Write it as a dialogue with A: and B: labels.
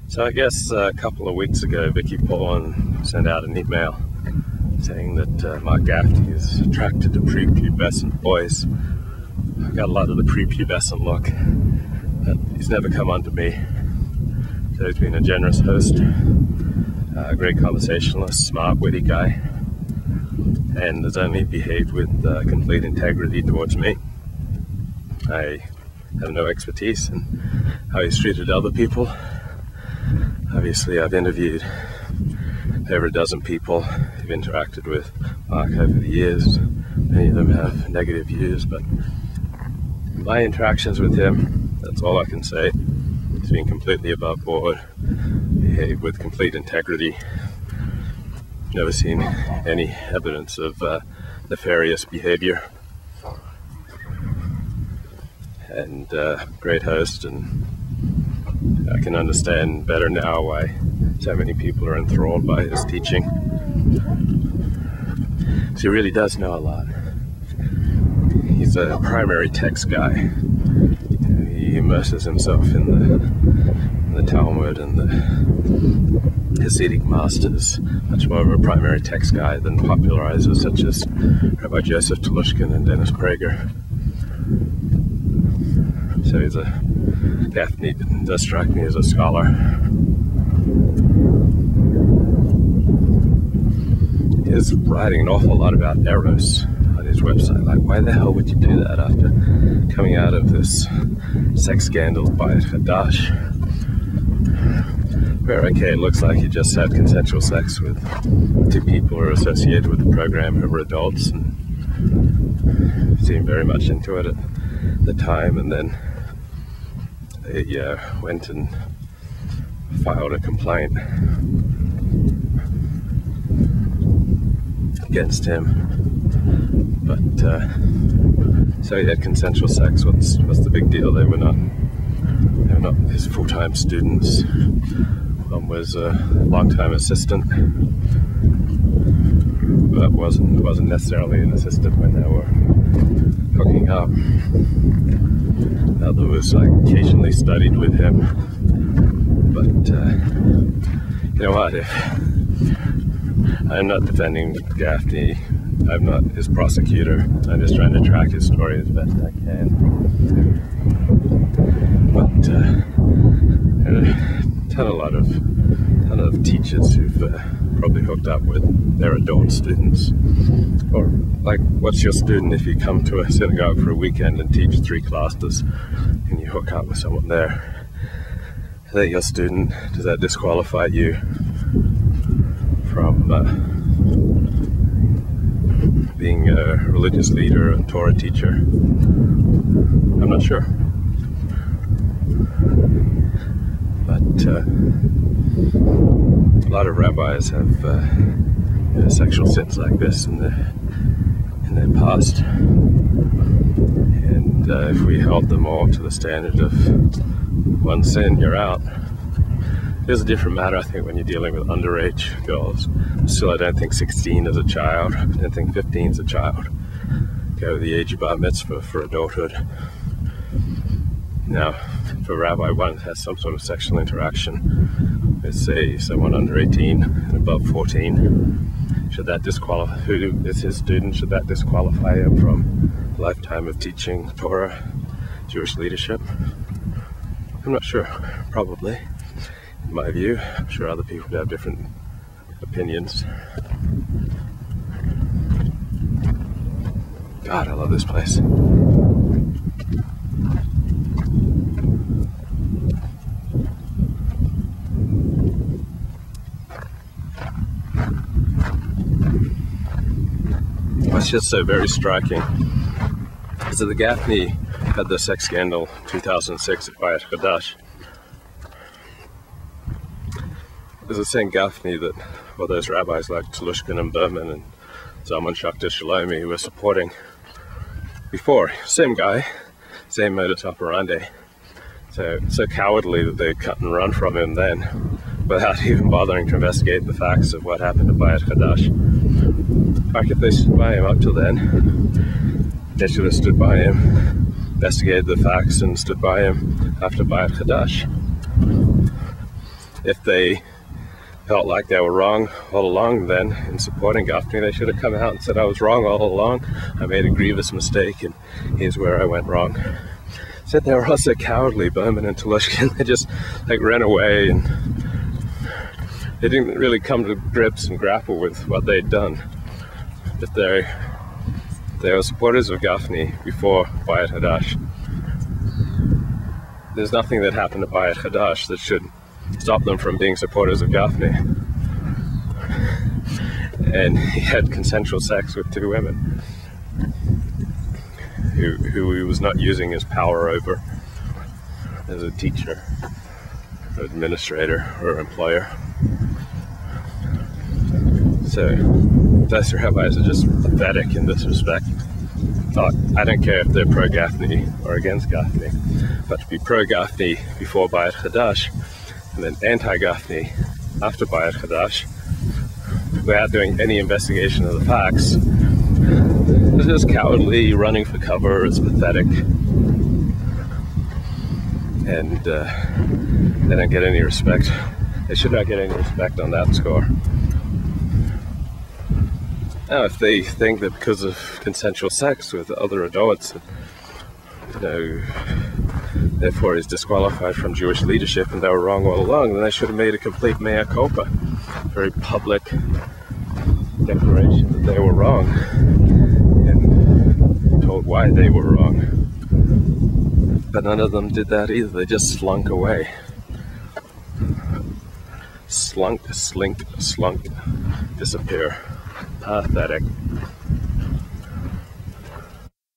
A: So I guess a couple of weeks ago, Vicky Paulin sent out an email saying that Marc Gafni is attracted to prepubescent boys. I've got a lot of the prepubescent look, but he's never come on to me. So he's been a generous host, a great conversationalist, smart, witty guy, and has only behaved with complete integrity towards me. I have no expertise in how he's treated other people. Obviously, I've interviewed over a dozen people who've interacted with Marc over the years. Many of them have negative views, but my interactions with him, that's all I can say. He's been completely above board, behaved with complete integrity. Never seen any evidence of nefarious behavior. And great host, and I can understand better now why so many people are enthralled by his teaching. So he really does know a lot. He's a primary text guy. He immerses himself in the Talmud and the Hasidic masters, much more of a primary text guy than popularizers such as Rabbi Joseph Telushkin and Dennis Prager. So he's Gafni does strike me as a scholar. He is writing an awful lot about Eros on his website. Like, why the hell would you do that after coming out of this sex scandal by Hadash? Where, okay, it looks like he just had consensual sex with two people who are associated with the program who were adults and seemed very much into it at the time, and then he went and filed a complaint against him. But so he had consensual sex. What's the big deal? They were not his full-time students. One was a long-time assistant, but wasn't necessarily an assistant when they were hooking up. Another was occasionally studied with him, but you know what? I'm not defending Gafni. I'm not his prosecutor. I'm just trying to track his story as best I can. But there are a ton of teachers who've probably hooked up with their adult students. Or, like, what's your student if you come to a synagogue for a weekend and teach 3 classes and you hook up with someone there? Is that your student? Does that disqualify you from being a religious leader, a Torah teacher? I'm not sure. But a lot of rabbis have sexual sins like this in their past, and if we held them all to the standard of one sin, you're out. There's a different matter, I think, when you're dealing with underage girls. Still, I don't think 16 is a child. I don't think 15 is a child. Go to the age of bar mitzvah for adulthood. Now, if a rabbi has some sort of sexual interaction with, say, someone under 18 and above 14, should that disqualify, who is his student, should that disqualify him from a lifetime of teaching Torah, Jewish leadership? I'm not sure, probably. In my view, I'm sure other people have different opinions. God, I love this place. What's just so very striking is that the Gafni had the sex scandal in 2006 at Bayat Hadash. There's a same Gafni that, well, those rabbis like Telushkin and Berman and Zalman Schachter Shalomi who were supporting before. Same guy, same modus operandi. So cowardly that they cut and run from him then, without even bothering to investigate the facts of what happened at Bayat Hadash. In fact, if they stood by him up till then, they should have stood by him, investigated the facts, and stood by him after Bayat Hadash. if they felt like they were wrong all along, then in supporting Gafni, they should have come out and said, I was wrong all along, I made a grievous mistake, and here's where I went wrong. Said they were also cowardly, Berman and Telushkin. They just ran away, and they didn't really come to grips and grapple with what they'd done. But they were supporters of Gafni before Bayat Hadash. There's nothing that happened to Bayat Hadash that should stop them from being supporters of Gafni. And he had consensual sex with 2 women who he was not using his power over as a teacher, or administrator, or employer. So those rabbis are just pathetic in this respect. I don't care if they're pro-Gafni or against Gafni, but to be pro-Gafni before Bayat Hadash and then anti-Gafni after Bayat Hadash without doing any investigation of the facts, it's just cowardly, running for cover. It's pathetic, and they don't get any respect. They should not get any respect on that score. Now, if they think that because of consensual sex with other adults, therefore he's disqualified from Jewish leadership and they were wrong all along, then they should have made a complete mea culpa, very public declaration that they were wrong, and told why they were wrong. But none of them did that either. They just slunk away. Slunk, disappear. Pathetic.